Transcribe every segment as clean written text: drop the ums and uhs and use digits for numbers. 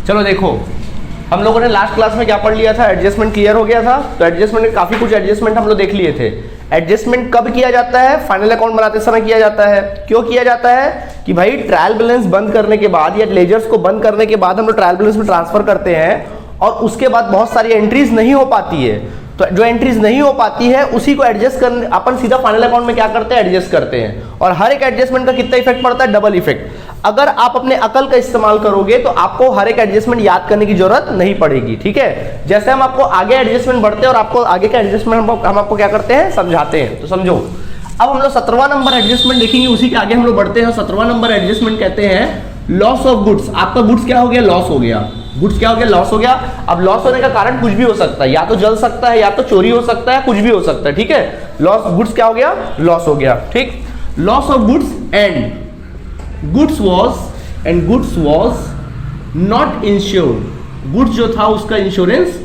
चलो देखो, हम लोगों ने लास्ट क्लास में क्या पढ़ लिया था, एडजस्टमेंट क्लियर हो गया था। तो एडजस्टमेंट में काफी कुछ एडजस्टमेंट हम लोग देख लिए थे। एडजस्टमेंट कब किया जाता है? फाइनल अकाउंट बनाते समय किया जाता है। क्यों किया जाता है? कि भाई ट्रायल बैलेंस बंद करने के बाद या लेजर्स को बंद करने के बाद हम लोग ट्रायल बैलेंस में ट्रांसफर करते हैं और उसके बाद बहुत सारी एंट्रीज नहीं हो पाती है। तो जो एंट्रीज नहीं हो पाती है उसी को एडजस्ट करने अपन सीधा फाइनल अकाउंट में क्या करते हैं, एडजस्ट करते हैं। और हर एक एडजस्टमेंट का कितना इफेक्ट पड़ता है? Double effect. अगर आप अपने अकल का इस्तेमाल करोगे तो आपको हर एक एडजस्टमेंट याद करने की जरूरत नहीं पड़ेगी, ठीक है। जैसे हम आपको आगे एडजस्टमेंट बढ़ते हैं और आपको आगे का एडजस्टमेंट हम आपको क्या करते हैं, समझाते हैं। तो समझो, अब हम लोग 17वां नंबर एडजस्टमेंट देखेंगे, उसी के आगे हम लोग बढ़ते हैं। 17वां नंबर एडजस्टमेंट कहते हैं लॉस ऑफ गुड्स। आपका गुड्स क्या हो गया? लॉस हो गया। गुड्स क्या हो गया? लॉस हो गया। अब लॉस होने का कारण कुछ भी हो सकता है, या तो जल सकता है, या तो चोरी हो सकता है, कुछ भी हो सकता है, ठीक है। लॉस, गुड्स क्या हो गया? लॉस हो गया, ठीक। Loss of goods and goods was not insured. Goods जो था उसका इंश्योरेंस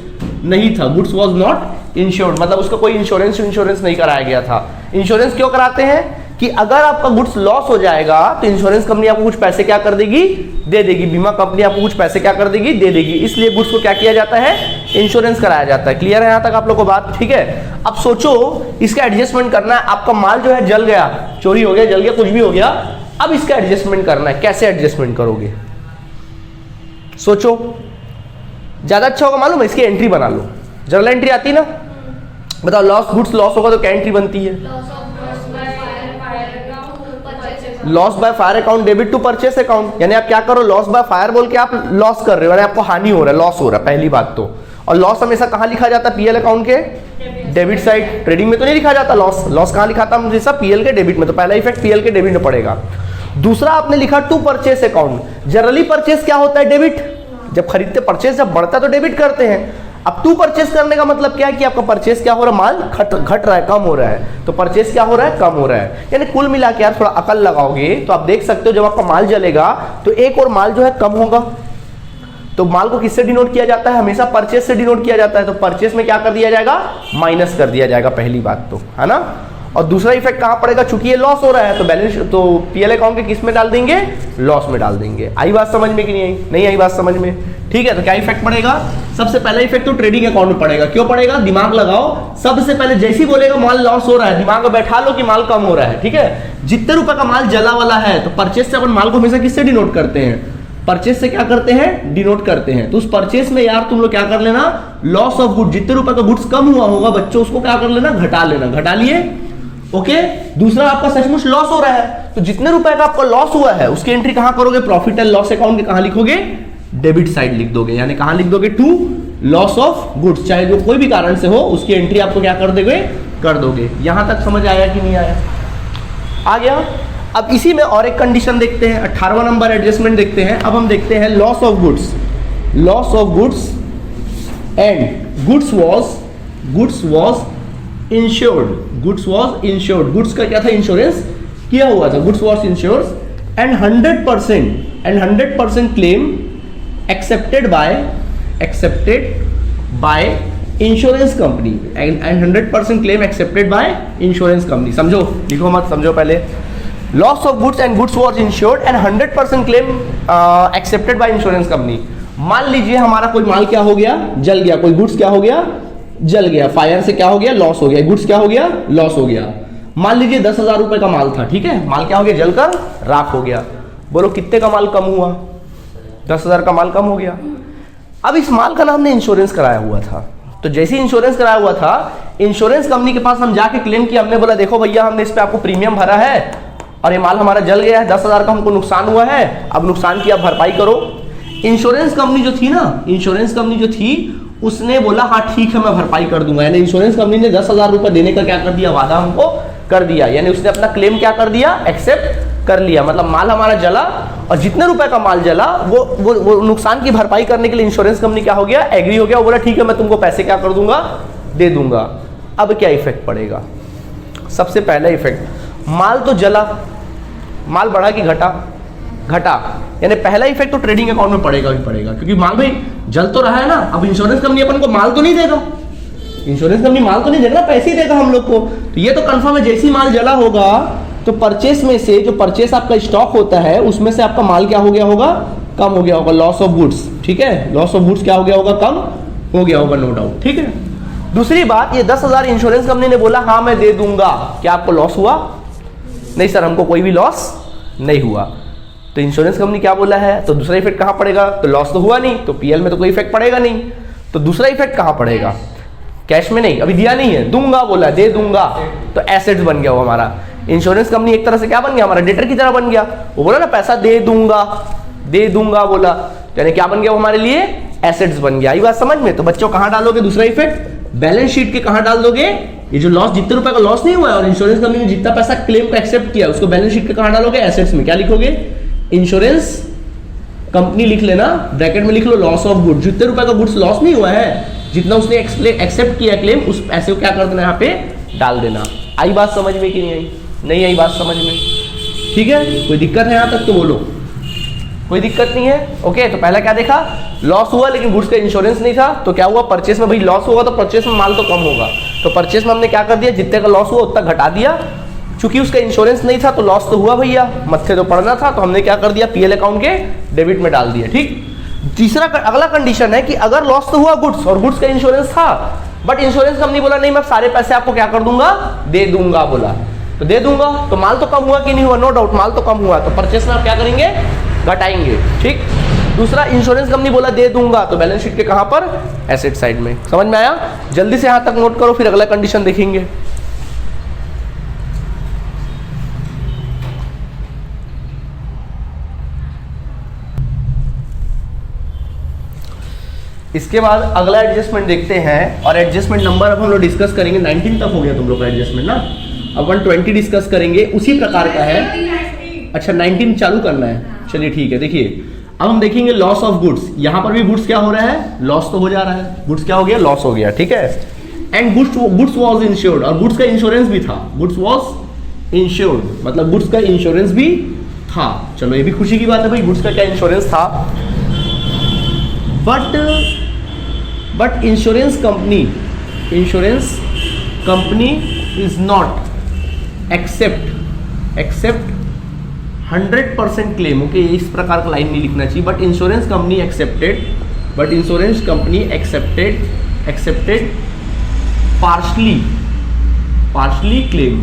नहीं था। गुड्स वॉज नॉट इंश्योर्ड मतलब उसका कोई इंश्योरेंस नहीं कराया गया था। इंश्योरेंस क्यों कराते हैं? कि अगर आपका गुड्स लॉस हो जाएगा तो इंश्योरेंस कंपनी आपको कुछ पैसे क्या कर देगी? दे देगी। बीमा कंपनी आपको कुछ पैसे क्या कर देगी? दे देगी। इसलिए गुड्स को क्या किया जाता है? इंश्योरेंस कराया जाता है। क्लियर है यहां तक आप लोग को बात? ठीक है। अब सोचो, इसका एडजस्टमेंट करना है। आपका माल जो है जल गया, चोरी हो गया, जल गया, कुछ भी हो गया। अब इसका एडजस्टमेंट करना है। कैसे एडजस्टमेंट करोगे? सोचो, ज्यादा अच्छा होगा मालूम है, इसकी एंट्री बना लो। जर्नल एंट्री आती ना? बताओ, लॉस, गुड्स लॉस होगा तो क्या एंट्री बनती है? Loss by fire account debit to purchase account. यानी आप क्या करो, लॉस बाय फायर बोल के आप लॉस कर रहे हो, यानी आपको हानि हो रहा है, लॉस हो रहा है, पहली बात तो। और लॉस हमेशा कहां लिखा जाता है? पीएल अकाउंट के डेबिट साइड। ट्रेडिंग में तो नहीं लिखा जाता लॉस। लॉस कहां लिखा था हमेशा? पीएल के डेबिट में। तो पहला इफेक्ट पीएल के डेबिट में पड़ेगा। दूसरा आपने लिखा to purchase account. Generally purchase क्या होता है? डेबिट। जब खरीदते, परचेस जब बढ़ता है तो डेबिट करते हैं। अब टू परचेस करने का मतलब क्या है? कि आपका परचेस क्या हो रहा है? माल घट रहा है, कम हो रहा है। तो परचेस क्या हो रहा है? कम हो रहा है। यानी कुल मिला के यार थोड़ा अकल लगाओगे तो आप देख सकते हो, जब आपका माल जलेगा तो एक और माल जो है कम होगा। तो माल को किससे डिनोट किया जाता है? हमेशा परचेस से डिनोट किया जाता है। तो परचेस में क्या कर दिया जाएगा? माइनस कर दिया जाएगा, पहली बात तो, है ना। और दूसरा इफेक्ट कहां पड़ेगा? चूंकि ये लॉस हो रहा है तो बैलेंस, तो पीएल अकाउंट के किस में डाल देंगे? लॉस में डाल देंगे। आई बात समझ में कि नहीं आई? नहीं आई बात समझ में? ठीक है। तो क्या इफेक्ट पड़ेगा? सबसे पहला इफेक्ट तो ट्रेडिंग अकाउंट में पड़ेगा। क्यों पड़ेगा? दिमाग लगाओ। सबसे पहले जैसे ही बोलेगा माल लॉस हो रहा है, दिमाग में बैठा लो कि माल कम हो रहा है, ठीक है। जितने रुपए का माल जला वाला है तो परचेस से अपन माल को हमेशा किससे डिनोट करते हैं? परचेस से क्या करते हैं? डिनोट करते हैं। तो उस परचेस में यार तुम लोग क्या कर लेना, लॉस ऑफ गुड्स, जितने रुपए का गुड्स कम हुआ होगा बच्चों, उसको क्या कर लेना? घटा लेना। घटा लिए, ओके। दूसरा, आपका सचमुच लॉस हो रहा है तो जितने रुपए का आपका लॉस हुआ है उसकी एंट्री कहां करोगे? प्रॉफिट एंड लॉस अकाउंट के कहां लिखोगे? डेबिट साइड लिख दोगे। यानी कहां लिख दोगे? To loss of goods. चाहे जो कोई भी कारण से हो उसकी एंट्री आपको क्या कर दोगे? कर दोगे। यहां तक समझ आया कि नहीं आया? आ गया। अब इसी में और एक कंडीशन देखते हैं, 18वां नंबर एडजस्टमेंट देखते हैं। अब हम देखते हैं loss of goods. Loss of goods and goods was insured. Goods was insured. Goods का क्या था? इंश्योरेंस किया हुआ था। Goods was insured and 100% claim accepted by insurance company and 100% claim accepted by insurance company. समझो, लिखो मत, समझो पहले। Loss of goods and goods was insured and 100% claim accepted by insurance company. मान लीजिए हमारा कोई माल क्या हो गया? जल गया। कोई गुड्स क्या हो गया? जल गया। फायर से क्या हो गया? लॉस हो गया। गुड्स क्या हो गया? लॉस हो गया। मान लीजिए 10,000 रुपए का माल था, ठीक है। माल क्या हो गया? जलकर राख हो गया। बोलो कितने का माल कम हुआ? 10,000 का माल कम हो गया। अब इस माल का ना हमने इंश्योरेंस कराया हुआ था। तो जैसे ही इंश्योरेंस कराया हुआ था, इंश्योरेंस कंपनी के पास हम जाके क्लेम किया। हमने बोला देखो भैया, हमने इस पे आपको प्रीमियम भरा है और ये माल हमारा जल गया है, 10,000 का हमको नुकसान हुआ है, अब नुकसान की आप भरपाई करो। इंश्योरेंस कंपनी जो थी ना, इंश्योरेंस कंपनी जो थी उसने बोला हाँ ठीक है मैं भरपाई कर दूंगा। यानी इंश्योरेंस कंपनी ने 10,000 रुपए देने का क्या कर दिया? वादा हमको कर दिया। यानी उसने अपना क्लेम क्या कर दिया? एक्सेप्ट कर लिया। मतलब माल हमारा जला और जितने रुपए का माल जला वो नुकसान की भरपाई करने के लिए इंश्योरेंस कंपनी क्या हो गया? एग्री हो गया। वो बोला ठीक है मैं तुमको पैसे क्या कर दूंगा? दे दूंगा। अब क्या इफेक्ट पड़ेगा? सबसे पहला इफेक्ट, माल तो जला, माल बढ़ा कि घटा? घटा। यानी पहला इफेक्ट तो ट्रेडिंग अकाउंट में पड़ेगा ही पड़ेगा, क्योंकि माल भाई जल तो रहा है ना। अब इंश्योरेंस कंपनी अपन को माल तो नहीं देगा, इंश्योरेंस कंपनी माल तो नहीं देगा, पैसे ही देगा हम लोग को। तो ये तो कंफर्म है, जैसी माल जला होगा तो परचेस में से, जो परचेस आपका स्टॉक होता है उसमें से आपका माल क्या हो गया होगा? कम हो गया होगा, लॉस ऑफ गुड्स। ठीक है, लॉस ऑफ गुड्स क्या हो गया होगा, कम हो गया होगा, नो डाउट। ठीक है, दूसरी बात, ये 10,000 इंश्योरेंस कंपनी ने बोला हाँ मैं दे दूंगा, क्या आपको लॉस हुआ? नहीं सर, हमको कोई भी लॉस नहीं हुआ। तो इंश्योरेंस कंपनी क्या बोला है, तो दूसरा इफेक्ट कहां पड़ेगा, तो लॉस तो हुआ नहीं, तो पीएल में तो कोई इफेक्ट पड़ेगा नहीं, तो दूसरा इफेक्ट कहां पड़ेगा, कैश में नहीं, अभी दिया नहीं है, दूंगा बोला, दे दूंगा, तो एसेट्स बन गया वो हमारा। इंश्योरेंस कंपनी एक तरह से क्या बन गया, हमारा डेटर की तरह बन गया। वो बोला ना पैसा दे दूंगा बोला, यानी क्या बन गया वो हमारे लिए, एसेट्स बन गया। आई बात समझ में? तो बच्चों कहां डालोगे दूसरा इफेक्ट, बैलेंस शीट के कहां डाल दोगे, ये जो लॉस, जितने रुपए का लॉस नहीं हुआ है और इंश्योरेंस कंपनी ने जितना पैसा क्लेम को एक्सेप्ट किया उसको बैलेंस शीट के कहां डालोगे, एसेट्स में। क्या लिखोगे, इंश्योरेंस कंपनी लिख लेना, ब्रैकेट में लिख लो लॉस ऑफ गुड्स, जितने रुपए का गुड्स लॉस नहीं हुआ है, जितना उसने एक्सेप्ट किया क्लेम, उस पैसे को क्या कर देना, यहाँ पे डाल देना। आई बात समझ में कि नहीं आई? नहीं आई बात समझ में? ठीक है, कोई दिक्कत है यहाँ तक तो बोलो, कोई दिक्कत नहीं है। ओके, तो पहला क्या देखा, लॉस हुआ लेकिन गुड्स का इंश्योरेंस नहीं था, तो क्या हुआ, परचेस में भाई लॉस होगा तो परचेस में माल तो कम होगा, तो परचेस में हमने क्या कर दिया, जितने का लॉस हुआ उतना घटा दिया, चूंकि उसका इंश्योरेंस नहीं था तो लॉस तो हुआ भैया, मत्थे तो पड़ना था, तो हमने क्या कर दिया, पीएल अकाउंट के डेबिट में डाल दिया। ठीक, तीसरा अगला कंडीशन है कि अगर लॉस तो हुआ गुड्स और गुड्स का इंश्योरेंस था, बट इंश्योरेंस कंपनी बोला नहीं मैं सारे पैसे आपको क्या कर दूंगा, दे दूंगा बोला, तो दे दूंगा, तो माल तो कम हुआ कि नहीं हुआ, नो डाउट माल तो कम हुआ, तो परचेस में आप क्या करेंगे, घटाएंगे। ठीक, दूसरा इंश्योरेंस कंपनी बोला दे दूंगा, तो बैलेंस शीट के कहां पर, एसेट साइड में। समझ में आया? जल्दी से यहां तक नोट करो, फिर अगला कंडीशन देखेंगे। इसके बाद अगला एडजस्टमेंट देखते हैं, और एडजस्टमेंट नंबर अब हम लोग डिस्कस करेंगे, 19 तक हो गया तुम लोग का एडजस्टमेंट ना, अब 120 डिस्कस करेंगे, उसी प्रकार का है। अच्छा 19 चालू करना है, चलिए ठीक है। देखिए अब हम देखेंगे लॉस ऑफ गुड्स, यहां पर भी गुड्स क्या हो रहा है, लॉस तो हो जा रहा है, गुड्स क्या हो गया, लॉस हो गया। ठीक है, एंड गुड्स वाज इंश्योर्ड, और गुड्स का इंश्योरेंस भी था, गुड्स वाज इंश्योर्ड मतलब गुड्स का इंश्योरेंस भी था। चलो ये भी खुशी की बात है भाई, गुड्स का क्या इंश्योरेंस था, but insurance company is not accept 100% claim. Okay, इस प्रकार का लाइन नहीं लिखना चाहिए, but insurance company accepted partially claim.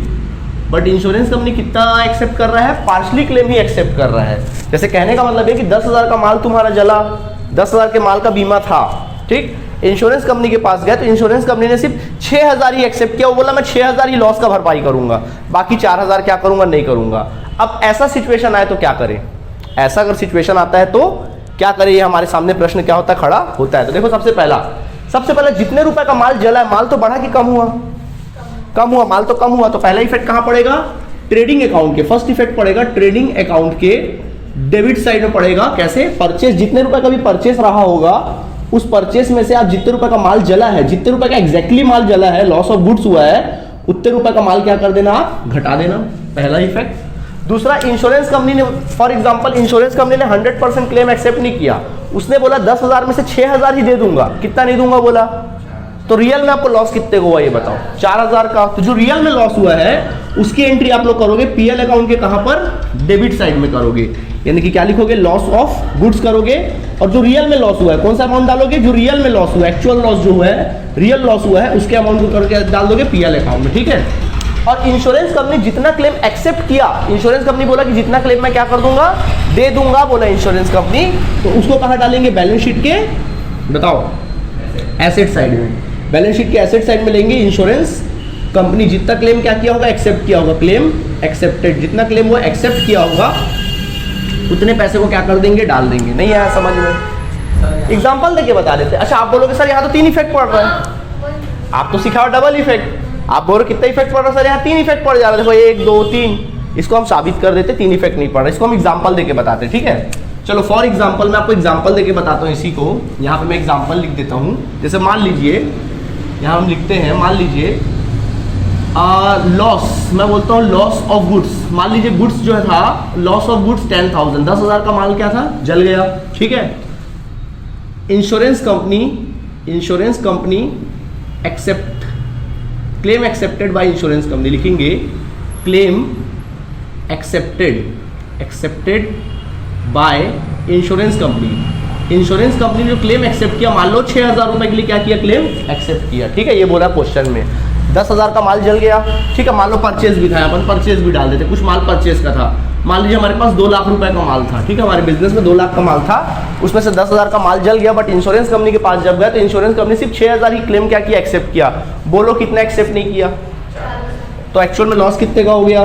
But insurance company कितना एक्सेप्ट कर रहा है, पार्शली क्लेम ही एक्सेप्ट कर रहा है। जैसे कहने का मतलब है कि 10,000 का माल तुम्हारा जला, 10,000 के माल का बीमा था, ठीक, इंश्योरेंस कंपनी के पास गया तो इंश्योरेंस कंपनी ने सिर्फ 6,000 ही एक्सेप्ट किया, वो बोला मैं 6,000 ही लॉस का भरपाई करूंगा, बाकी 4,000 क्या करूंगा, नहीं करूंगा। अब ऐसा सिचुएशन आए तो क्या करें, ऐसा अगर सिचुएशन आता है तो क्या करें, ये हमारे सामने प्रश्न क्या होता है, खड़ा होता है। तो देखो सबसे पहला जितने रुपए का माल जला है, माल तो बढ़ा कि कम हुआ, माल तो कम हुआ, तो पहला इफेक्ट कहां पड़ेगा, ट्रेडिंग अकाउंट के, फर्स्ट इफेक्ट पड़ेगा ट्रेडिंग अकाउंट के डेबिट साइड में पड़ेगा। कैसे, परचेस, जितने रुपए का भी परचेस रहा होगा उस परचेस में से आप जितने रुपए का माल जला है, जितने रुपए का एग्जैक्टली माल जला है, लॉस ऑफ गुड्स हुआ है, उतने रुपए का माल क्या कर देना, आप घटा देना, पहला इफेक्ट। दूसरा, इंश्योरेंस कंपनी ने, फॉर एग्जांपल इंश्योरेंस कंपनी ने 100% क्लेम एक्सेप्ट नहीं किया, उसने बोला 10,000 में से 6,000 ही दे दूंगा, कितना नहीं दूंगा बोला, तो रियल में आपको लॉस कितने को हुआ ये बताओ, 4,000 का। तो जो रियल में लॉस हुआ है उसकी एंट्री आप लोग करोगे पीएल अकाउंट के कहां पर, डेबिट साइड में करोगे, यानी कि क्या लिखोगे, लॉस ऑफ गुड्स करोगे, और जो रियल में लॉस हुआ है कौन सा अमाउंट डालोगे, जो रियल में लॉस हुआ है, एक्चुअल लॉस जो है, रियल लॉस हुआ है, उसके अमाउंट को करके डाल दोगे पीएल अकाउंट में। ठीक है, और इंश्योरेंस कंपनी जितना क्लेम एक्सेप्ट किया, इंश्योरेंस कंपनी बोला कि जितना क्लेम मैं क्या कर दूंगा, दे दूंगा बोला इंश्योरेंस कंपनी, तो उसको कहां डालेंगे, बैलेंस शीट के, बताओ, एसेट साइड में, बैलेंस शीट के एसेट साइड में लेंगे। इंश्योरेंस कंपनी जितना क्लेम क्या किया होगा, एक्सेप्ट किया होगा, क्लेम एक्सेप्टेड, जितना क्लेम वो एक्सेप्ट किया होगा उतने पैसे को क्या कर देंगे, डाल देंगे। नहीं आया समझ में, एग्जांपल देके बता देते। अच्छा आप बोलोगे सर यहाँ तो 3 इफेक्ट पड़ रहा है, आप तो सिखाओ डबल इफेक्ट, आप बोलो कितना इफेक्ट पड़ रहा है सर, यहाँ 3 इफेक्ट पड़ जा रहा है, देखो 1 2 3, इसको हम साबित कर देते 3 इफेक्ट नहीं पड़ रहा, इसको हम एग्जांपल देके बताते। ठीक है, चलो फॉर एग्जांपल मैं आपको एग्जांपल देके बताता हूँ इसी को, यहाँ पे मैं एग्जांपल लिख देता हूँ। जैसे मान लीजिए यहाँ हम लिखते हैं, मान लीजिए लॉस, मैं बोलता हूँ लॉस ऑफ गुड्स, मान लीजिए गुड्स जो है था, लॉस ऑफ गुड्स 10,000, 10,000 का माल क्या था, जल गया। ठीक है, insurance company accept, claim accepted by insurance company, लिखेंगे claim accepted by insurance company, insurance company ने जो क्लेम एक्सेप्ट किया, मान लो 6,000 रुपए के लिए क्या किया, क्लेम एक्सेप्ट किया, ठीक है, ये बोला क्वेश्चन में। 10,000 का माल जल गया, ठीक है, मान लो परचेज भी था, अपन परचेज भी डाल देते, कुछ माल परचेज का था, मान लीजिए हमारे पास 2 लाख रुपए का माल था, ठीक है, हमारे बिजनेस में 2 लाख का माल था, उसमें से 10,000 का माल जल गया, बट इंश्योरेंस कंपनी के पास जब गया तो इंश्योरेंस कंपनी सिर्फ 6,000 ही क्लेम क्या किया, एक्सेप्ट किया। बोलो कितना एक्सेप्ट नहीं किया, तो एक्चुअल में लॉस कितने का हो गया,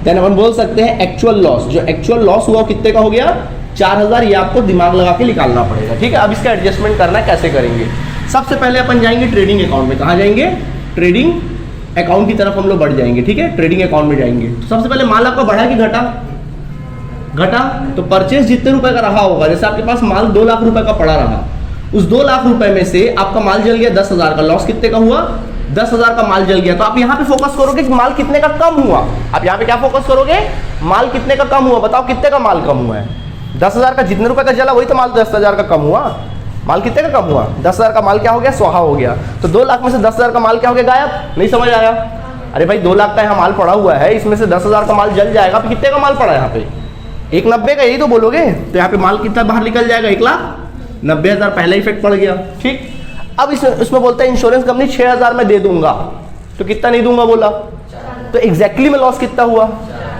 देन अपन बोल सकते हैं एक्चुअल लॉस, जो एक्चुअल लॉस हुआ कितने का हो गया, 4,000। ये आपको दिमाग लगा के निकालना पड़ेगा, ठीक है। अब इसका एडजस्टमेंट करना कैसे करेंगे, सबसे पहले अपन जाएंगे ट्रेडिंग अकाउंट में। कहाँ जाएंगे, ट्रेडिंग अकाउंट की तरफ हम लोग बढ़ जाएंगे, ठीक है, ट्रेडिंग अकाउंट में जाएंगे। तो सबसे पहले माल आपका बढ़ा कि घटा, घटा, तो परचेज जितने रुपए का रहा होगा, जैसे आपके पास माल 2 लाख रुपए का पड़ा रहा, उस 2 लाख रुपए में से आपका माल जल गया 10,000 का, लॉस कितने का हुआ, 10,000 का माल जल गया। तो आप यहाँ पे फोकस करोगे कि माल कितने का कम हुआ, आप यहाँ पे क्या फोकस करोगे, माल कितने का कम हुआ, बताओ कितने का माल कम हुआ है, 10,000 का जितने रुपए का जला वही तो माल 10,000 का कम हुआ, माल कितने का कम हुआ, 10,000 का माल क्या हो गया, स्वाहा हो गया। तो 2 लाख में से 10,000 का माल क्या हो गया, गायब, नहीं समझ आया। अरे भाई 2 लाख का यहाँ माल पड़ा हुआ है, इसमें से 10,000 का माल जल जाएगा, तो कितने का माल पड़ा है यहाँ पे, 190 का, यही तो बोलोगे। तो यहाँ पे माल कितना बाहर निकल जाएगा, 1,90,000 पहला इफेक्ट पड़ गया, ठीक। अब इसमें बोलता है इंश्योरेंस कंपनी 6,000 में दे दूंगा, तो कितना नहीं दूंगा बोला, तो एग्जैक्टली में लॉस कितना हुआ,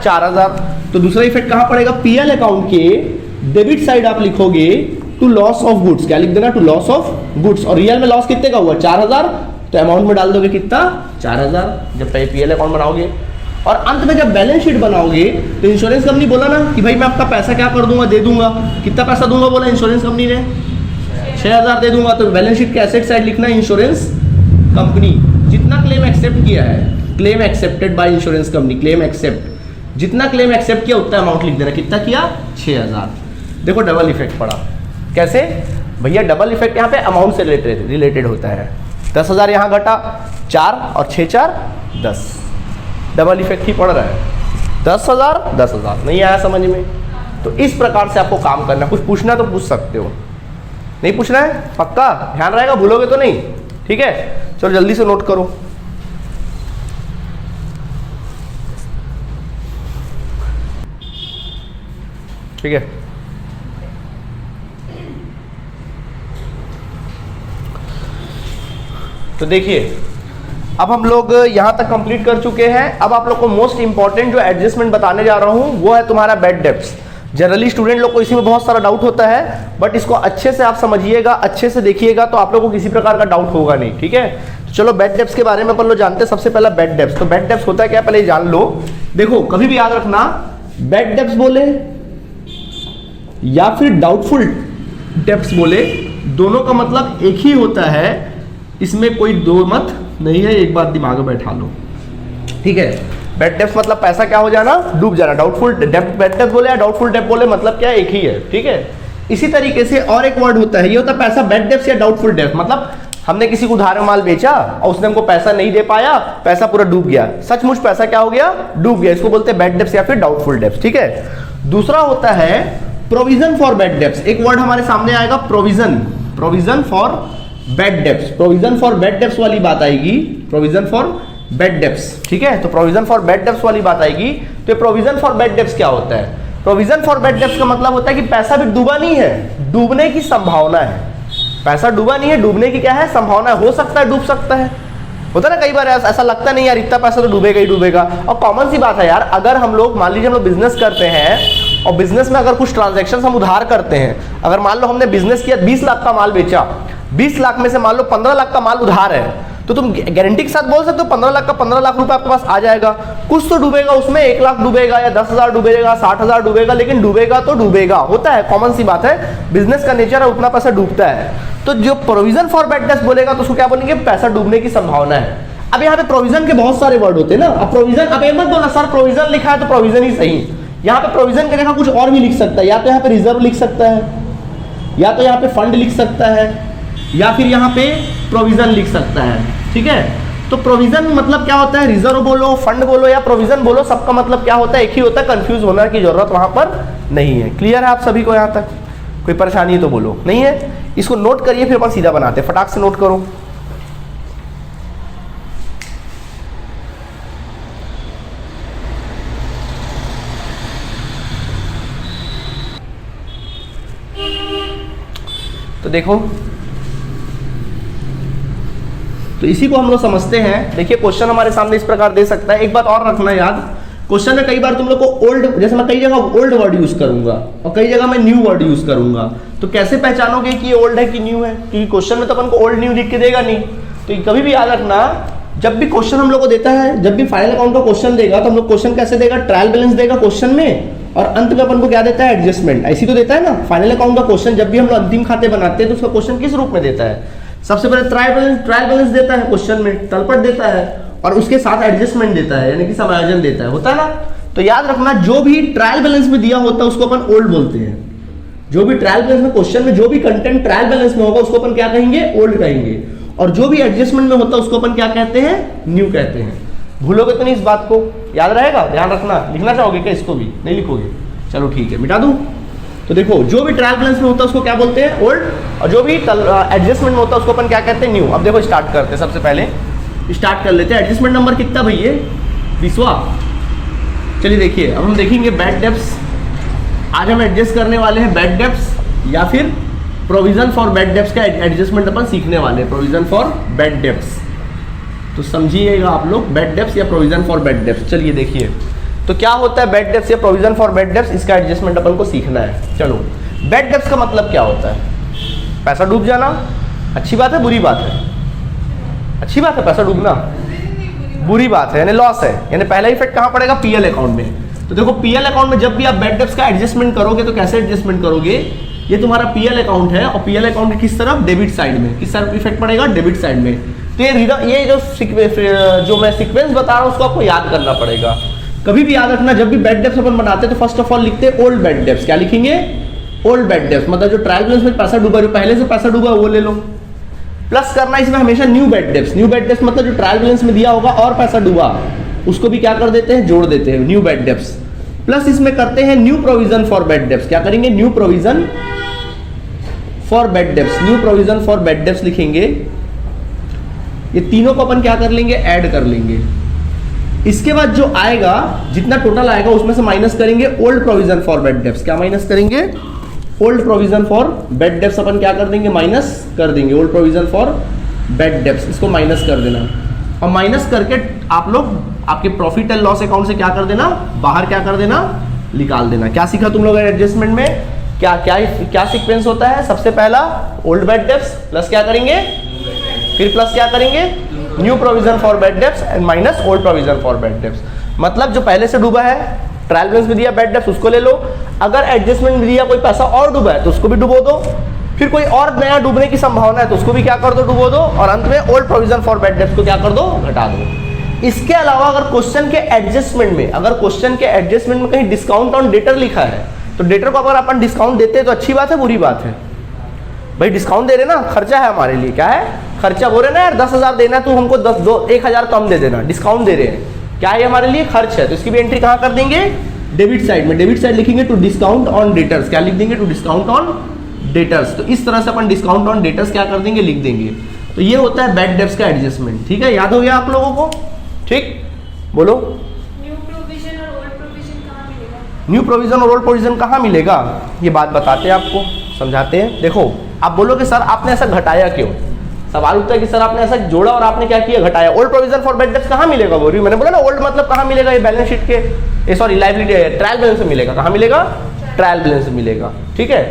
4,000। तो दूसरा इफेक्ट कहां पड़ेगा, पीएल अकाउंट के डेबिट साइड आप लिखोगे टू लॉस ऑफ गुड्स, क्या लिख देना, टू लॉस ऑफ गुड्स, और रियल में लॉस कितने का हुआ, 4,000, तो अमाउंट में डाल दोगे कितना, 4,000 जब पीएल अकाउंट बनाओगे। और अंत में जब बैलेंस शीट बनाओगे तो इंश्योरेंस कंपनी बोला ना कि भाई मैं आपका पैसा क्या कर दूंगा, दे दूंगा, कितना पैसा दूंगा बोला इंश्योरेंस कंपनी ने, 6,000 दे दूंगा। तो बैलेंस शीट के एसेट साइड लिखना है इंश्योरेंस कंपनी जितना क्लेम एक्सेप्ट किया है, claim accepted by insurance company, claim accept, जितना क्लेम एक्सेप्ट किया उतना अमाउंट लिख देना, कितना किया, 6,000। देखो डबल इफेक्ट पड़ा, कैसे भैया, डबल इफेक्ट यहाँ पे अमाउंट से रिलेटेड होता है, 10,000 यहाँ घटा, 4 और 6 4 10, डबल इफेक्ट ही पड़ रहा है, 10,000 10,000, नहीं आया समझ में। तो इस प्रकार से आपको काम करना, कुछ पूछना तो पूछ सकते हो, नहीं पूछना है पक्का, ध्यान रहेगा, भूलोगे तो नहीं, ठीक है। चलो जल्दी से नोट करो, ठीक है। तो देखिए अब हम लोग यहां तक कंप्लीट कर चुके हैं। अब आप लोग को मोस्ट इंपॉर्टेंट जो एडजस्टमेंट बताने जा रहा हूं वो है तुम्हारा बैड डेब्ट्स। जनरली स्टूडेंट लोग को इसी में बहुत सारा डाउट होता है, बट इसको अच्छे से आप समझिएगा, अच्छे से देखिएगा, तो आप लोग को किसी प्रकार का डाउट होगा नहीं, ठीक है। तो चलो बैड डेब्ट्स के बारे में अपन लोग जानते हैं। सबसे पहला बैड डेब्ट्स, तो बैड डेब्ट्स होता है क्या, पहले जान लो। देखो कभी भी याद रखना, बैड डेब्ट्स बोले या फिर डाउटफुल डेब्ट्स बोले, दोनों का मतलब एक ही होता है, इसमें कोई दो मत नहीं है, एक बात दिमाग में बैठा लो, ठीक है। बैड डेब्ट्स मतलब पैसा क्या हो जाना, डूब जाना। डाउटफुल डेब्ट, बैड डेब्ट बोले या डाउटफुल डेब्ट बोले, मतलब क्या, एक ही है, ठीक है। इसी तरीके से और एक वर्ड होता है, ये होता है पैसा बैड डेब्ट्स या डाउटफुल डेब्ट। मतलब हमने किसी को उधार माल बेचा और उसने हमको पैसा नहीं दे पाया, पैसा पूरा डूब गया, सचमुच पैसा क्या हो गया, डूब गया, इसको बोलते हैं बैड डेब्ट्स या फिर डाउटफुल डेब्ट्स, ठीक है। दूसरा होता है प्रोविजन फॉर बैड डेब्ट्स। एक वर्ड हमारे सामने आएगा provision, provision for bad debts, provision for bad debts वाली बात आएगी, प्रोविजन फॉर बैड डेब्ट्स, ठीक है। तो प्रोविजन फॉर बैड डेब्ट्स वाली बात आएगी। तो प्रोविजन फॉर बैड डेब्ट्स क्या होता है, प्रोविजन फॉर बैड डेब्ट्स का मतलब होता है कि पैसा भी डूबा नहीं है, डूबने की संभावना है, पैसा डूबा नहीं है, डूबने की क्या है, संभावना है, हो सकता है डूब सकता है, होता है ना कई बार ऐसा लगता नहीं यार इतना पैसा तो डूबेगा ही डूबेगा। और कॉमन सी बात है यार, अगर हम लोग मान लीजिए हम लोग बिजनेस करते हैं और बिजनेस में अगर कुछ ट्रांजैक्शन हम उधार करते हैं, अगर मान लो हमने बिजनेस किया 20 लाख का माल बेचा, 20 लाख में से मान लो 15 लाख का माल उधार है, तो तुम गारंटी के साथ बोल सकते हो 15 लाख का 15 लाख रुपए आपके पास आ जाएगा। कुछ तो डूबेगा उसमें, 1 लाख डूबेगा या 10,000 डूबेगा, 60,000 डूबेगा, लेकिन डूबेगा तो डूबेगा, होता है, कॉमन सी बात है, बिजनेस का नेचर है, उतना पैसा डूबता है। तो जो प्रोविजन फॉर बैड डेब्ट्स बोलेगा तो उसको क्या बोलेंगे, पैसा डूबने की संभावना है। अब यहाँ पे प्रोविजन के बहुत सारे वर्ड होते हैं ना, अब प्रोविजन, अब ये मत बोलना सर प्रोविजन लिखा है तो प्रोविजन ही सही, यहाँ पे प्रोविजन की जगह कुछ और भी लिख सकता है, या तो यहाँ पे रिजर्व लिख सकता है, या तो यहाँ पे फंड लिख सकता है, या फिर यहाँ पे प्रोविजन लिख सकता है, ठीक है। तो प्रोविजन मतलब क्या होता है, रिजर्व बोलो, फंड बोलो या प्रोविजन बोलो, सबका मतलब क्या होता है, एक ही होता है, कंफ्यूज होने की जरूरत वहां पर नहीं है। क्लियर है आप सभी को, यहाँ तक कोई परेशानी है तो बोलो, नहीं है, इसको नोट करिए, फिर अपन सीधा बनाते हैं, फटाक से नोट करो। तो देखो, तो इसी को हम लोग समझते हैं। देखिए क्वेश्चन हमारे सामने इस प्रकार दे सकता है। एक बात और रखना याद, क्वेश्चन में कई बार तुम लोग को ओल्ड, जैसे मैं कई जगह ओल्ड वर्ड यूज करूंगा और कई जगह मैं न्यू वर्ड यूज करूंगा, तो कैसे पहचानोगे कि ये ओल्ड है कि न्यू है? क्योंकि क्वेश्चन में तो अपन को ओल्ड न्यू लिख के देगा नहीं। तो कभी भी याद रखना, जब भी क्वेश्चन हम लोग को देता है, जब भी फाइनल अकाउंट का क्वेश्चन देगा तो हम लोग क्वेश्चन कैसे देगा? ट्रायल बैलेंस देगा क्वेश्चन में, और अंत में अपन को क्या देता है? एडजस्टमेंट। ऐसी तो देता है ना फाइनल अकाउंट का क्वेश्चन। जब भी हम लोग अंतिम खाते बनाते हैं तो उसका क्वेश्चन किस रूप में देता है? सबसे पहले ट्रायल बैलेंस देता है क्वेश्चन में, तलपट देता है, और उसके साथ एडजस्टमेंट देता है, यानी कि समायोजन देता है, होता है ना। तो याद रखना, जो भी ट्रायल बैलेंस में दिया होता है उसको अपन ओल्ड बोलते हैं। जो भी ट्रायल बैलेंस में क्वेश्चन में जो भी कंटेंट ट्रायल बैलेंस में होगा उसको अपन क्या कहेंगे? ओल्ड कहेंगे। और जो भी एडजस्टमेंट में होता है उसको अपन क्या कहते हैं? न्यू कहते हैं। भूलोगे तो नहीं इस बात को, याद रहेगा, ध्यान रखना। लिखना चाहोगे क्या इसको भी? नहीं लिखोगे, चलो ठीक है, मिटा दूं। तो देखो, जो भी ट्रायल बैलेंस में होता है उसको क्या बोलते हैं? ओल्ड, और जो भी एडजस्टमेंट में होता है उसको अपन क्या कहते हैं? न्यू। अब देखो स्टार्ट करते हैं, सबसे पहले स्टार्ट कर लेते हैं। एडजस्टमेंट नंबर कितना भैया? 20वां। चलिए देखिए, अब हम देखेंगे बैड डेब्ट्स। आज हम एडजस्ट करने वाले हैं बैड डेब्ट्स या फिर प्रोविजन फॉर बैड डेब्ट्स का एडजस्टमेंट अपन सीखने वाले हैं। प्रोविजन फॉर बैड डेब्ट्स, तो समझिएगा आप लोग, बैड डेब्ट्स या प्रोविजन फॉर बैड डेब्ट्स। चलिए देखिए, तो क्या होता है बैड डेब्ट्स या प्रोविजन फॉर बैड डेब्ट्स, इसका एडजस्टमेंट अपन को सीखना है। चलो, बैड डेब्ट्स का मतलब क्या होता है? पैसा डूब जाना। अच्छी बात है बुरी बात है? अच्छी बात है पैसा डूबना, बुरी बात है, यानी लॉस है। यानी पहला इफेक्ट कहाँ पड़ेगा? पीएल अकाउंट में। तो देखो, पीएल अकाउंट में जब भी आप बैड डेब्ट्स का एडजस्टमेंट करोगे तो कैसे एडजस्टमेंट करोगे? ये तुम्हारा पीएल अकाउंट है, और पीएल अकाउंट के किस तरफ? डेबिट साइड में। किस तरफ इफेक्ट पड़ेगा? डेबिट साइड में। तो ये जो मैं सीक्वेंस बता रहा हूँ उसको आपको याद करना पड़ेगा। कभी भी याद रखना, जब भी बैड डेब्ट्स अपन बनाते हैं तो फर्स्ट ऑफ ऑल लिखते हैं ओल्ड बैड डेब्ट्स। क्या लिखेंगे? Old bad debts. मतलब जो ट्रायल बैलेंस में पैसा डूबा, जो पहले से पैसा डूबा वो ले लो। प्लस करना इसमें हमेशा new bad debts. New bad debts मतलब जो ट्रायल बैलेंस में दिया होगा और पैसा डूबा, उसको भी क्या कर देते हैं? जोड़ देते हैं, न्यू बैड डेब्ट्स। प्लस इसमें करते हैं new provision for bad debts. क्या करेंगे? New provision for bad debts. New provision for bad debts लिखेंगे। ये तीनों को अपन क्या कर लेंगे? ऐड कर लेंगे। इसके बाद जो आएगा, जितना टोटल आएगा उसमें से माइनस करेंगे old provision for bad debts. क्या माइनस करेंगे? Old provision for bad debts अपन क्या कर देंगे? माइनस कर देंगे। Old provision for bad debts, इसको माइनस कर देना। और माइनस करके आप लोग आपके प्रॉफिट एंड लॉस अकाउंट से क्या कर देना? बाहर क्या कर देना? निकाल देना। क्या सीखा तुम लोग एडजस्टमेंट में? क्या सीक्वेंस होता है? सबसे पहला ओल्ड बैड डेब्ट्स, प्लस क्या करेंगे? फिर प्लस क्या करेंगे? New provision for bad debts and minus old provision for bad debts. मतलब जो पहले से डूबा है, ट्रायल बैलेंस में दिया बैड डेब्ट्स, उसको ले लो। अगर एडजस्टमेंट में दिया कोई पैसा और डूबा है तो उसको भी डुबो दो। फिर कोई और नया डूबने की संभावना है तो उसको भी क्या कर दो? डुबो दो। और अंत में old provision for bad debts को क्या कर दो? घटा दो। इसके अलावा अगर क्वेश्चन के एडजस्टमेंट में कहीं डिस्काउंट ऑन डेटर लिखा है तो डेटर को अगर अपन डिस्काउंट देते हैं तो अच्छी बात है बुरी बात है? भाई डिस्काउंट दे रहे ना, खर्चा है हमारे लिए। क्या है? खर्चा। बोल रहे ना यार 10,000 देना, तू हमको 1,000 कम दे देना, डिस्काउंट दे रहे हैं। क्या है? हमारे लिए खर्च है। तो इसकी भी एंट्री कहाँ कर देंगे? डेबिट साइड में। डेबिट साइड लिखेंगे टू डिस्काउंट ऑन डेटर्स। क्या लिख देंगे? To discount on debtors. तो इस तरह से अपन डिस्काउंट ऑन डेटर्स क्या कर देंगे? लिख देंगे। तो ये होता है बैड डेब्ट्स का एडजस्टमेंट। ठीक है, याद हो गया आप लोगों को? ठीक, बोलो। न्यू प्रोविजन और ओल्ड प्रोविजन कहाँ मिलेगा? ये बात बताते हैं आपको, समझाते हैं। देखो, आप बोलोगे सर आपने ऐसा घटाया क्यों? सवाल उठता है कि सर आपने ऐसा जोड़ा और आपने क्या किया? घटाया। Old provision for bad debts कहाँ मिलेगा? बोल रही हूँ, मैंने बोला ना ओल्ड मतलब कहाँ मिलेगा? ये बैलेंस शीट के, सॉरी लायबिलिटी ट्रायल बैलेंस में मिलेगा। कहाँ मिलेगा? ट्रायल बैलेंस में मिलेगा। ठीक है।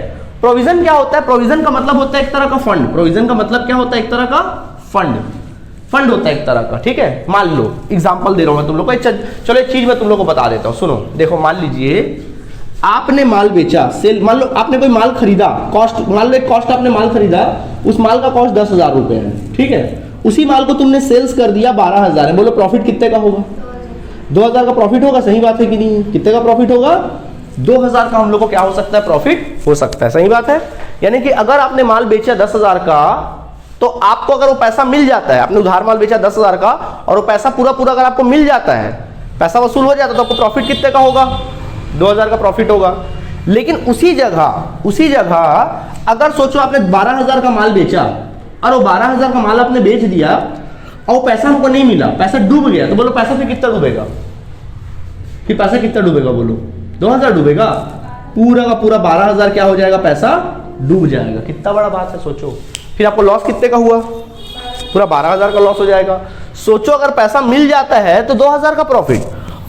प्रोविजन क्या होता है? प्रोविजन का मतलब होता है एक तरह का फंड। प्रोविजन का मतलब क्या होता है? एक तरह का फंड। फंड होता है एक तरह का। ठीक है, मान लो एग्जांपल दे रहा हूं मैं तुम लोग को। चलो एक चीज मैं तुम लोग को बता देता हूं, सुनो। देखो, मान लीजिए आपने माल बेचा, सेल, मान लो आपने कोई माल खरीदा, कॉस्ट, मान लो एक कॉस्ट आपने माल खरीदा, उस माल का कॉस्ट 10,000 रुपए है। ठीक है, उसी माल को तुमने सेल्स कर दिया 12,000 है। बोलो प्रॉफिट कितने का होगा? 2,000 का प्रॉफिट होगा। सही बात है कि नहीं? कितने का प्रॉफिट होगा? 2,000 का हम लोग को क्या हो सकता है? प्रॉफिट हो सकता है। सही बात है। यानी कि अगर आपने माल बेचा 10,000 का, तो आपको अगर वो पैसा मिल जाता है, आपने उधार माल बेचा 10,000 का और वो पैसा पूरा अगर आपको मिल जाता है, पैसा वसूल हो जाता है, तो आपको प्रॉफिट कितने का होगा? 2,000 का प्रॉफिट होगा। लेकिन उसी जगह अगर सोचो आपने 12,000 का माल बेचा और वो 12,000 का माल आपने बेच दिया और वो पैसा हमको नहीं मिला, पैसा डूब गया, तो बोलो पैसा फिर कितना डूबेगा? फिर पैसा कितना डूबेगा? बोलो 2,000 डूबेगा। पूरा का पूरा 12,000 क्या हो जाएगा? पैसा डूब जाएगा। कितना बड़ा बात है सोचो। फिर आपको लॉस कितने का हुआ, पूरा 12,000 का लॉस हो जाएगा। सोचो अगर पैसा मिल जाता है तो 2,000 का प्रॉफिट,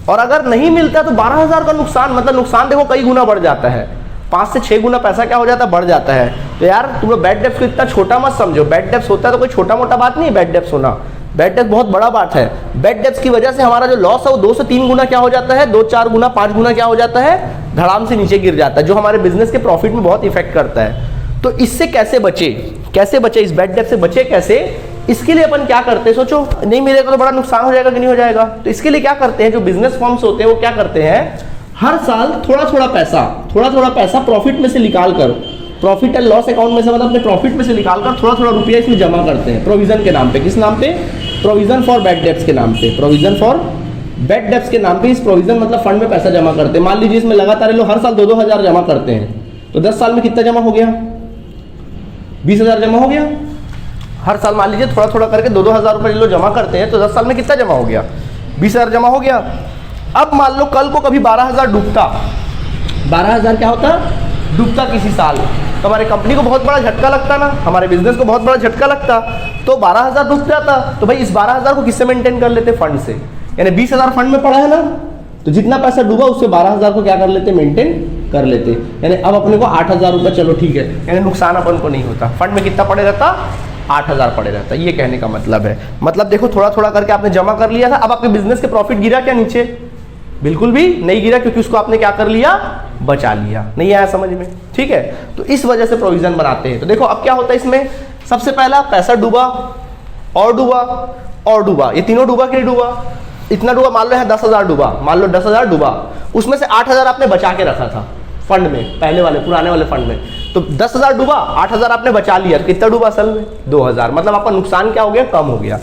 और अगर नहीं मिलता तो 12,000 का नुकसान। मतलब नुकसान देखो कई गुना बढ़ जाता है, 5 से 6 गुना पैसा क्या हो जाता है, बढ़ जाता है। तो यार तुम लोग बैड डेब्ट्स को इतना छोटा मत समझो। बैड डेब्ट्स होता है तो कोई छोटा मोटा बात नहीं है, बैड डेब्ट्स होना, बैड डेब्ट्स बहुत बड़ा बात है। बैड डेब्ट्स की वजह से हमारा जो लॉस है वो 2 से 3 गुना क्या हो जाता है, 2-4 गुना 5 गुना क्या हो जाता है, धड़ाम से नीचे गिर जाता है, जो हमारे बिजनेस के प्रॉफिट में बहुत इफेक्ट करता है। तो इससे कैसे बचे, कैसे बचे, इस बैड डेब्ट से बचे कैसे, इसके लिए अपन क्या करते हैं, सोचो नहीं मिलेगा तो बड़ा नुकसान हो जाएगा कि नहीं हो जाएगा। तो इसके लिए क्या करते हैं, जो बिजनेस फर्म्स होते हैं वो क्या करते हैं, हर साल थोड़ा थोड़ा पैसा प्रॉफिट में से निकाल कर, प्रॉफिट एंड लॉस अकाउंट में से, मतलब अपने प्रॉफिट में से निकाल कर थोड़ा थोड़ा रुपया इसमें जमा करते हैं प्रोविजन के नाम पे। किस नाम पे, प्रोविजन फॉर बैड डेब्ट्स के नाम पे, प्रोविजन फॉर बैड डेब्ट्स के नाम पे इस प्रोविजन मतलब फंड में पैसा जमा करते हैं। मान लीजिए इसमें लगातार लोग हर साल 2-2 हज़ार जमा करते हैं, तो 10 साल में कितना जमा हो गया, 20,000 जमा हो गया। हर साल मान लीजिए थोड़ा थोड़ा करके 2-2 हज़ार रुपये लोग जमा करते हैं, तो 10 साल में कितना जमा हो गया, 20,000 जमा हो गया। अब मान लो कल को कभी 12,000 डूबता, 12,000 क्या होता, डूबता किसी साल, तो हमारी कंपनी को बहुत बड़ा झटका लगता ना, हमारे बिजनेस को बहुत बड़ा झटका लगता। तो 12,000 डूब जाता, तो भाई इस 12,000 को किससे मेंटेन कर लेते, फंड से। यानी 20,000 फंड में पड़ा है ना, तो जितना पैसा डूबा उससे 12,000 को क्या कर लेते, मेंटेन कर लेते। यानी अब अपने को 8,000 रुपये, चलो ठीक है, यानी नुकसान अपन को नहीं होता। फंड में कितना पड़े रहता, 8,000 पड़े रहता। ये कहने का मतलब है, मतलब देखो थोड़ा थोड़ा करके आपने जमा कर लिया था। अब आपके बिजनेस के प्रॉफिट गिरा क्या नीचे, बिल्कुल भी नहीं गिरा, क्योंकि उसको आपने क्या कर लिया, बचा लिया। नहीं आया समझ में, ठीक है। तो इस वजह से प्रोविजन बनाते हैं। तो देखो अब क्या होता है इसमें, सबसे पहला पैसा डूबा और डूबा और डूबा, ये तीनों डूबा कि नहीं डूबा, इतना डूबा, मान लो है 10,000 डूबा, मान लो 10,000 डूबा, उसमें से 8,000 आपने बचा के रखा था फंड में, पहले वाले पुराने वाले फंड में। तो 10,000 डूबा, 8,000 आपने बचा लिया, कितना डूबा असल में, 2,000। मतलब आपका नुकसान क्या हो गया, कम हो गया।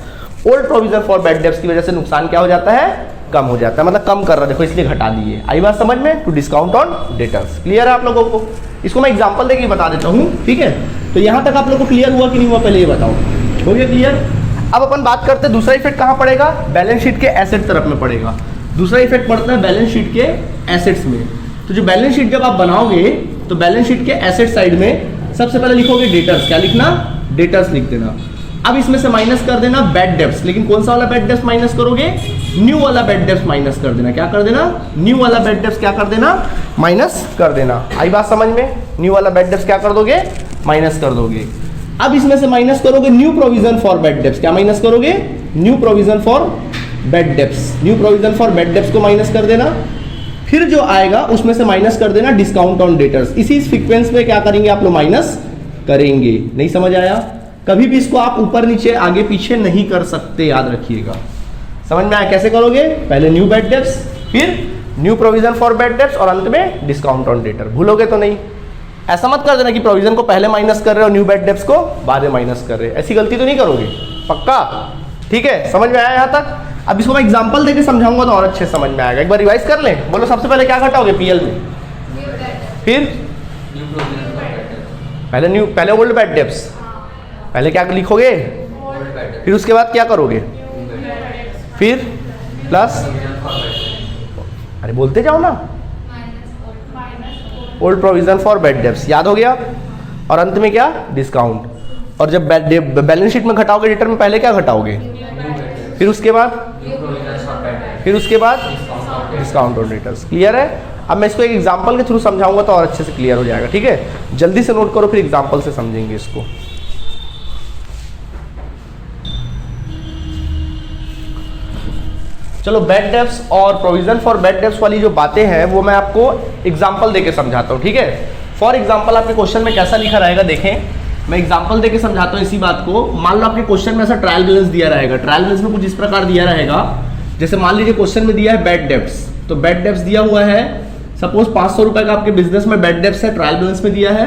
Old provision for bad debts की वजह से नुकसान क्या हो जाता है, कम हो जाता है, मतलब कम कर रहा है, देखो इसलिए घटा दिए। आई बात समझ में, to discount on debtors. Clear है आप लोगों को, इसको मैं एग्जांपल देके बता देता हूँ, ठीक है। तो यहाँ तक आप लोगों को क्लियर हुआ कि नहीं हुआ, पहले ये बताओ, हो गया क्लियर। अब अपन बात करते हैं दूसरा इफेक्ट कहाँ पड़ेगा, बैलेंस शीट के एसेट तरफ में पड़ेगा। दूसरा इफेक्ट पड़ता है बैलेंस शीट के एसेट्स में। तो जो बैलेंस शीट जब आप बनाओगे तो बैलेंस शीट के एसेट साइड में सबसे पहले लिखोगे डेटर्स, क्या लिखना, डेटर्स लिख देना। अब इसमें से माइनस कर देना बैड डेब्ट्स, लेकिन कौन सा वाला बैड डेब्ट्स माइनस करोगे, न्यू वाला बैड डेब्ट्स माइनस कर देना। क्या कर देना, न्यू वाला बैड डेब्ट्स क्या कर देना, माइनस कर देना। आई बात समझ में, न्यू वाला बैड डेब्ट्स क्या कर दोगे, माइनस कर दोगे। अब इसमें से माइनस करोगे new provision for bad debts, क्या माइनस करोगे, new provision for bad debts, new provision for bad debts को माइनस कर देना। फिर जो आएगा उसमें से माइनस कर देना डिस्काउंट ऑन डेटर्स। इसी सीक्वेंस में क्या करेंगे आप लोग, माइनस करेंगे। नहीं समझ आया, कभी भी इसको आप ऊपर नीचे आगे पीछे नहीं कर सकते, याद रखिएगा। समझ में आया कैसे करोगे, पहले न्यू बैड डेब्ट्स, फिर new provision for bad debts और अंत में डिस्काउंट ऑन डेटर। भूलोगे तो नहीं, ऐसा मत कर देना कि प्रोविजन को पहले माइनस कर रहे हो, न्यू बैड डेब्ट्स को बाद में माइनस कर रहे हो। ऐसी गलती तो नहीं करोगे, पक्का, ठीक है। समझ में आया यहाँ तक। अब इसको मैं एग्जांपल देके समझाऊंगा तो और अच्छे समझ में आएगा। एक बार रिवाइज कर लें, बोलो सबसे पहले क्या घटाओगे पीएल में, फिर पहले ओल्ड बैड डेब्ट्स, पहले क्या लिखोगे, फिर उसके बाद क्या करोगे, फिर प्लस, अरे बोलते जाओ ना, old provision for bad debts, याद हो गया, और अंत में क्या, डिस्काउंट। और जब बैलेंस शीट में घटाओगे डेटर में पहले क्या घटाओगे, फिर उसके बाद डिस्काउंट ऑन डेटर्स। क्लियर है। अब मैं इसको एक एग्जांपल के थ्रू समझाऊंगा तो और अच्छे से क्लियर हो जाएगा, ठीक है। जल्दी से नोट करो, फिर एग्जांपल से समझेंगे इसको। चलो बैड डेब्ट्स और प्रोविजन फॉर बैड डेब्ट्स वाली जो बातें हैं वो मैं आपको एग्जांपल देके समझाता हूँ, ठीक है। फॉर एग्जांपल आपके क्वेश्चन में कैसा लिखा रहेगा, देखें, मैं एग्जांपल देके समझाता हूँ इसी बात को। मान लो आपके क्वेश्चन में ऐसा ट्रायल बैलेंस दिया रहेगा, ट्रायल बैलेंस में कुछ इस प्रकार दिया रहेगा, जैसे मान लीजिए क्वेश्चन में दिया है बैड डेब्ट्स, तो बैड डेब्ट्स दिया हुआ है, सपोज 500 रुपए का आपके बिजनेस में बैड डेब्ट्स है, ट्रायल बैलेंस में दिया है।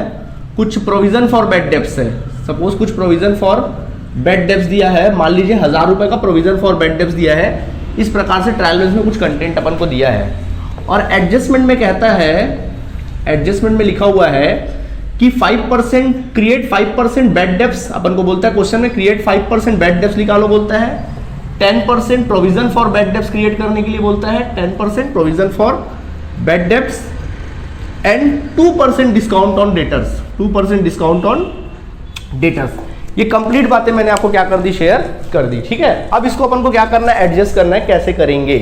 कुछ प्रोविजन फॉर बैड डेब्ट्स है, सपोज कुछ प्रोविजन फॉर बैड डेब्ट्स दिया है, मान लीजिए 1000 रुपए का प्रोविजन फॉर बैड डेब्ट्स दिया है। इस प्रकार से ट्रायल बैलेंस में कुछ कंटेंट अपन को दिया है। और एडजस्टमेंट में कहता है, एडजस्टमेंट में लिखा हुआ है कि 5% क्रिएट 5% बैड डेब्ट्स, अपन को बोलता है क्वेश्चन में क्रिएट 5% बैड डेब्ट्स निकालो बोलता है, 10% provision for bad debts create करने के लिए बोलता है, 10% provision for bad debts and 2% discount on debtors. 2% discount on debtors. ये कंप्लीट बातें मैंने आपको क्या कर दी, शेयर कर दी, ठीक है। अब इसको अपन को क्या करना है, एडजस्ट करना है। कैसे करेंगे?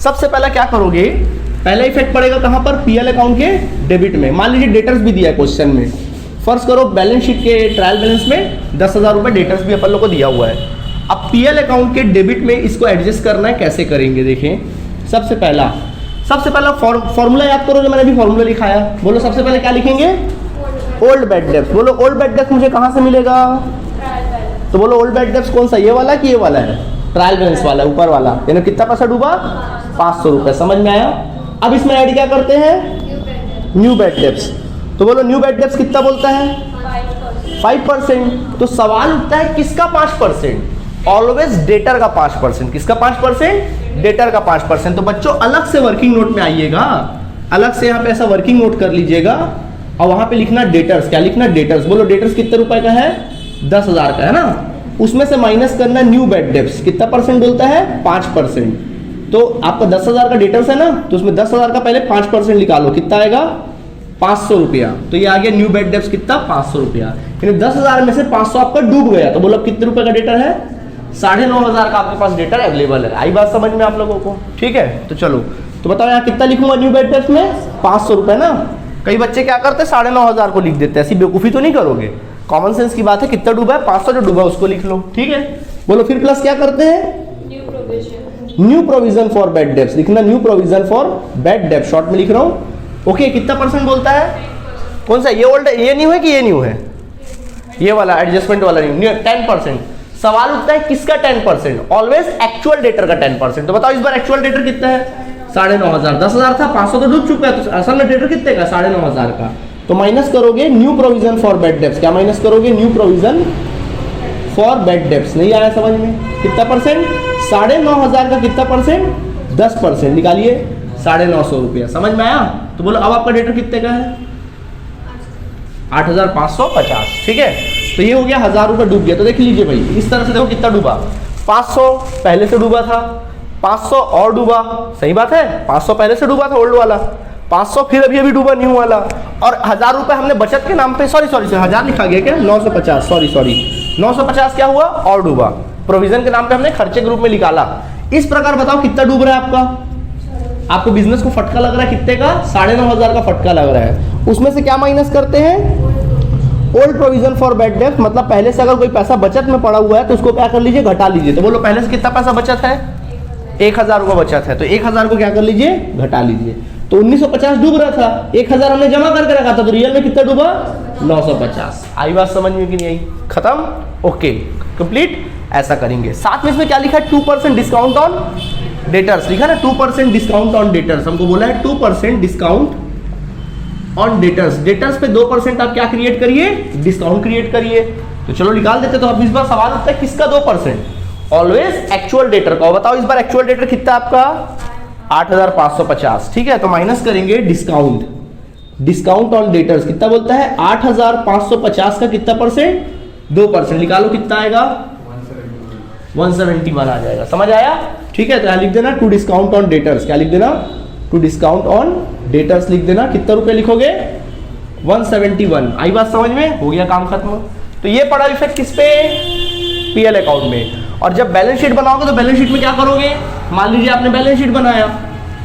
सबसे पहला क्या करोगे, पहला इफेक्ट पड़ेगा कहां पर, पीएल अकाउंट के डेबिट में। मान लीजिए डेटर्स भी दिया है क्वेश्चन में, फर्ज करो बैलेंस शीट के ट्रायल बैलेंस में 10,000 रुपए डेटर्स भी अपन लोग को दिया हुआ है। अब पीएल अकाउंट के डेबिट में इसको एडजस्ट करना है। कैसे करेंगे देखें। सबसे पहला फॉर्मूला याद करो जो मैंने अभी फॉर्मूला लिखाया। बोलो सबसे पहले क्या लिखेंगे, ओल्ड बैड डेब्ट्स। बोलो ओल्ड बैड डेब्ट्स मुझे कहां से मिलेगा, तो बोलो ओल्ड बैड डेब्ट्स कौन सा, ये वाला कि ये वाला है, ट्रायल बैलेंस वाला, ऊपर वाला। यानी कितना पैसा डूबा, 500 रुपए। समझ में आया? अब इसमें ऐड क्या करते हैं, न्यू बैड डेब्ट्स। तो बोलो न्यू बैड डेब्ट्स कितना बोलता है, 5%। तो सवाल उठता है किसका 5%, ऑलवेज डेटर का 5%। किसका 5%, डेटर का 5%। तो बच्चों अलग से वर्किंग नोट में आइएगा, अलग से यहाँ पे ऐसा वर्किंग नोट कर लीजिएगा और वहां पे लिखना डेटर्स। क्या लिखना, डेटर्स। बोलो डेटर्स कितने रुपए का है, 10,000 का है ना। उसमें से माइनस करना न्यू बैड डेब्ट्स। कितना परसेंट बोलता है, 5%। तो आपका 10,000 का डेटर्स है ना, तो उसमें 10,000 का पहले 5% निकालो, कितना आएगा, 500 रुपया। तो ये आ गया न्यू बैड डेब्ट्स कितना, 500 रुपया। 10,000 में से 500 आपका डूब गया। तो बोलो अब कितने रुपए का डेटर है, 9,500 का आपके पास डेटर अवेलेबल है। आई बात समझ में आप लोगों को, ठीक है। तो चलो, तो बताओ यहाँ कितना लिखूंगा न्यू बैड डेब्ट्स में, 500 रुपए ना। कई बच्चे क्या करते हैं 9,500 को लिख देते हैं, ऐसी बेवकूफी तो नहीं करोगे, कॉमन सेंस की बात है। कितना डूबा है, 500 जो डूबा उसको लिख लो, ठीक है। बोलो फिर प्लस क्या करते हैं, new provision for bad debts. लिखना न्यू प्रोविजन फॉर बैड डेब्ट, शॉर्ट में लिख रहा हूं। ओके, कितना परसेंट बोलता है, कौन सा, ये ओल्ड, ये न्यू है कि ये न्यू है, ये वाला एडजस्टमेंट वाला न्यू, 10%। सवाल उठता है किसका 10%, ऑलवेज एक्चुअल डेटर का 10%। तो बताओ इस बार एक्चुअल डेटर कितना है, 9,500। 10,000 था, 500 तो डूब चुका है, तो असल में डेटर कितने का, 9,500 का। तो माइनस करोगे new provision for bad debts. क्या माइनस करोगे, new provision for bad debts. नहीं आया समझ में, कितना परसेंट, 9,500 का कितना परसेंट, 10% निकालिए, 950 रुपया। समझ में आया? तो बोलो अब आपका डेटर कितने का है, 8,550, ठीक है। तो ये हो गया 1,000 रुपये डूब गया। तो देख लीजिए भाई, इस तरह से देखो कितना डूबा, 500 पहले से डूबा था, 500 और डूबा, सही बात है, 500 पहले से डूबा था ओल्ड वाला, 500 फिर अभी डूबा न्यू वाला, और 1,000 रुपए हमने बचत के नाम पे, सॉरी 1,000 लिखा गया क्या, 950, सॉरी 950 क्या हुआ, और डूबा, प्रोविजन के नाम पे हमने खर्चे के रूप में निकाला। इस प्रकार बताओ कितना डूब रहा है आपका, आपको बिजनेस को फटका लग रहा है कितने का, 9,500 का फटका लग रहा है। उसमें से क्या माइनस करते हैं, ओल्ड प्रोविजन फॉर बैड डेब्ट। मतलब पहले से अगर कोई पैसा बचत में पड़ा हुआ है तो उसको क्या कर लीजिए, घटा लीजिए। तो बोलो पहले से कितना पैसा बचत है, 1,000 रुपये बचत है, तो 1,000 को क्या कर लीजिए, घटा लीजिए। तो 1950 डूब रहा था, 1,000 हमने जमा करके रखा था, तो रियल में कितना डूबा, 950। आई बात समझ में कि नहीं आई, खत्म, ओके कंप्लीट। ऐसा करेंगे। साथ में इसमें क्या लिखा है, 2% डिस्काउंट ऑन डेटर्स लिखा ना, 2% डिस्काउंट ऑन डेटर्स। हमको बोला है 2% डिस्काउंट ऑन डेटर्स। डेटर्स पे 2% आप क्या क्रिएट करिए, डिस्काउंट क्रिएट करिए। तो चलो निकाल देते। तो अब इस बार सवाल होता है किसका 2%, ऑलवेज एक्चुअल डेटर का। बताओ इस बार एक्चुअल डेटर कितना आपका, 8,550, ठीक है। तो माइनस करेंगे डिस्काउंट, डिस्काउंट ऑन डेटर्स कितना बोलता है, 8,550 का कितना परसेंट, 2%। निकालो कितना आएगा, 171 आ जाएगा। समझ आया, ठीक है। तो यहां लिख देना टू डिस्काउंट ऑन डेटर्स। क्या लिख देना, टू डिस्काउंट ऑन डेटर्स लिख देना। कितना रुपए लिखोगे, 171। आई बात समझ में, हो गया काम खत्म। तो ये पड़ा इफेक्ट किस पे, पीएल अकाउंट में। और जब बैलेंस शीट बनाओगे तो बैलेंस शीट में क्या करोगे, मान लीजिए आपने बैलेंस शीट बनाया,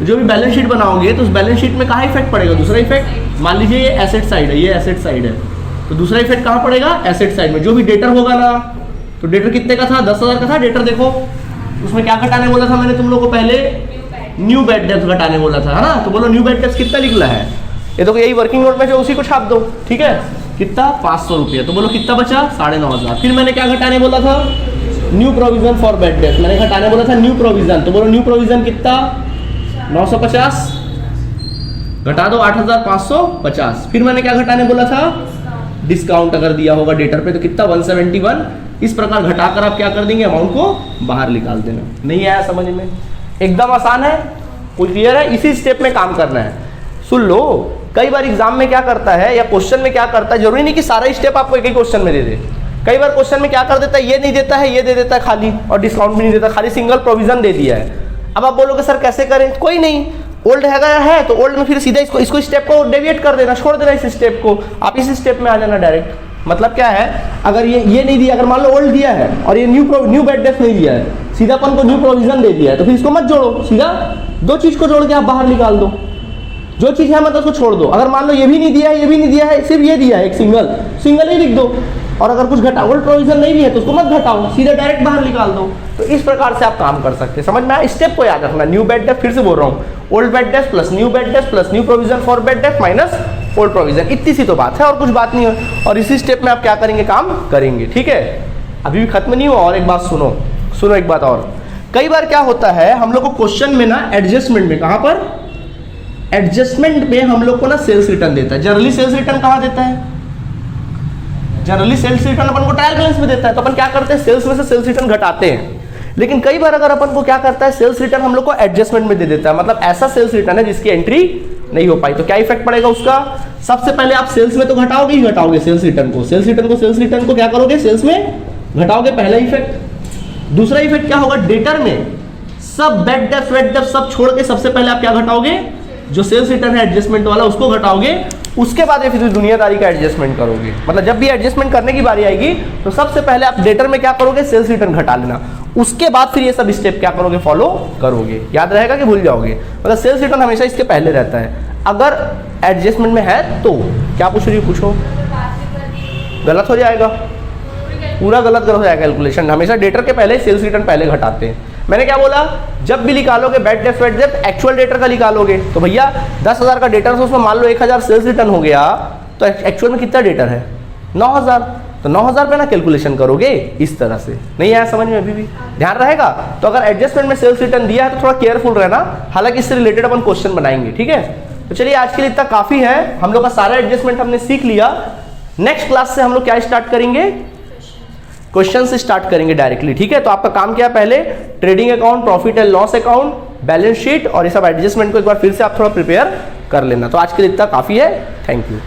जो भी बैलेंस शीट बनाओगे तो उस बैलेंस शीट में कहाँ इफेक्ट पड़ेगा, दूसरा इफेक्ट। मान लीजिए ये एसेट साइड है, ये एसेट साइड है, तो दूसरा इफेक्ट कहाँ पड़ेगा, एसेट साइड में। जो भी डेटर होगा ना, तो डेटर कितने का था, 10,000 का था डेटर। देखो उसमें क्या घटाने बोला था मैंने तुम लोगों को, पहले न्यू बैड डेब्ट्स घटाने बोला था, है ना। तो बोलो न्यू बैड डेब्ट्स कितना निकला है, ये तो यही वर्किंग नोट में जो उसी को छाप दो, ठीक है। कितना, 500 रुपये। तो बोलो कितना बचा, 9,500। फिर मैंने क्या घटाने बोला था, new provision for bad debts. मैंने घटाने बोला था न्यू प्रोविजन। तो बोलो न्यू प्रोविजन कितना, 950 घटा दो 8,550। फिर मैंने क्या घटाने बोला था, डिस्काउंट अगर दिया होगा डेटर पे तो कितना, 171। इस प्रकार घटाकर आप क्या कर देंगे, अमाउंट को बाहर निकाल देना। नहीं आया समझ में, एकदम आसान है, कोई क्लियर है, इसी स्टेप में काम करना है। सुन लो, कई बार एग्जाम में क्या करता है या क्वेश्चन में क्या करता है, जरूरी नहीं कि सारा स्टेप आपको एक ही क्वेश्चन में दे दे। कई बार क्वेश्चन में क्या कर देता है, ये नहीं देता है, ये दे देता है खाली, और डिस्काउंट भी नहीं देता, खाली सिंगल प्रोविजन दे दिया है। अब आप बोलोगे सर कैसे करें, कोई नहीं, ओल्ड है तो ओल्ड में फिर सीधा इसको स्टेप को डेविएट कर देना, छोड़ देना इस स्टेप को, आप इस स्टेप में आ जाना डायरेक्ट। मतलब क्या है, अगर ये नहीं दिया, अगर मान लो ओल्ड दिया है और ये न्यू बेड डेप्थ नहीं दिया है, सीधा अपन को न्यू प्रोविजन दे दिया है, तो फिर इसको मत जोड़ो, सीधा दो चीज को जोड़ के आप बाहर निकाल दो, जो चीज है मतलब उसको छोड़ दो। अगर मान लो ये भी नहीं दिया है, ये भी नहीं दिया है, सिर्फ ये दिया है एक सिंगल ही लिख दो, और अगर कुछ घटाओ, ओल्ड प्रोविजन नहीं भी है तो उसको मत घटाओ, सीधा डायरेक्ट बाहर निकाल दो। तो इस प्रकार से आप काम कर सकते हैं, समझ में आया? स्टेप को याद रखना, न्यू बेड डेप्थ, फिर से बोल रहा हूँ, old bed depth plus new bad depth plus new provision for bed depth minus old provision, इतनी सी तो बात है और कुछ बात नहीं है। और इसी स्टेप में आप क्या करेंगे, काम करेंगे, ठीक है? अभी भी खत्म नहीं हुआ, और एक बात सुनो एक बात और। कई बार क्या होता है हम लोग को क्वेश्चन में ना एडजस्टमेंट में, कहां पर एडजस्टमेंट में हम लोग को ना सेल्स रिटर्न देता है। जनरली सेल्स रिटर्न कहां देता है? जनरली सेल्स रिटर्न अपन को ट्रायल बैलेंस में देता है, तो अपन क्या करते हैं, सेल्स में से सेल्स रिटर्न घटाते हैं। लेकिन कई बार अगर अपन को क्या करता है, सेल्स रिटर्न हम लोग को एडजस्टमेंट में दे देता है, मतलब ऐसा सेल्स रिटर्न है जिसकी एंट्री नहीं हो पाई, तो क्या इफेक्ट पड़ेगा उसका? सबसे पहले आप सेल्स में तो घटाओगे ही घटाओगे सेल्स रिटर्न को क्या करोगे, सेल्स में घटाओगे, पहला इफेक्ट। दूसरा इफेक्ट क्या होगा, डेटर में सब बेड डेप्थ वेड डेप्थ सब छोड़ के सबसे पहले आप क्या घटाओगे, जो सेल्स रिटर्न है एडजस्टमेंट वाला उसको घटाओगे, उसके बाद फिर दुनियादारी का एडजस्टमेंट करोगे। मतलब जब भी एडजस्टमेंट करने की बारी आएगी तो सबसे पहले आप डेटर में क्या करोगे, सेल्स रिटर्न घटा लेना, उसके बाद फिर ये सब स्टेप क्या करोगे, फॉलो करोगे। याद रहेगा कि भूल जाओगे? मतलब सेल्स रिटर्न हमेशा इसके पहले रहता है। अगर एडजस्टमेंट में है तो क्या पूछ रही हो, पूछो। गलत हो जाएगा, पूरा गलत हो जाएगा कैलकुलेशन। हमेशा डेटर के पहले सेल्स रिटर्न पहले घटाते हैं। मैंने क्या बोला, जब भी निकालोगे बेड डेप्थ वेड डेप्थ एक्चुअल डेटर का निकालोगे, तो भैया 10,000 का डेटर है, उसमें मान लो 1,000 सेल्स रिटर्न हो गया, तो एक्चुअल में कितना डेटर है, 9,000, तो 9,000 पे ना कैलकुलेशन करोगे इस तरह से। नहीं आया समझ में? अभी भी ध्यान रहेगा। तो अगर एडजस्टमेंट में सेल्स रिटर्न दिया है तो थोड़ा केयरफुल रहना, हालांकि इससे रिलेटेड अपन क्वेश्चन बनाएंगे, ठीक है? तो चलिए आज के लिए इतना काफी है, हम लोग का सारा एडजस्टमेंट हमने सीख लिया। नेक्स्ट क्लास से हम लोग क्या स्टार्ट करेंगे, क्वेश्चन से स्टार्ट करेंगे डायरेक्टली, ठीक है? तो आपका काम क्या है, पहले trading account, profit and loss account, balance sheet और ये सब एडजस्टमेंट को एक बार फिर से आप थोड़ा प्रिपेयर कर लेना। तो आज के लिए इतना काफी है, थैंक यू।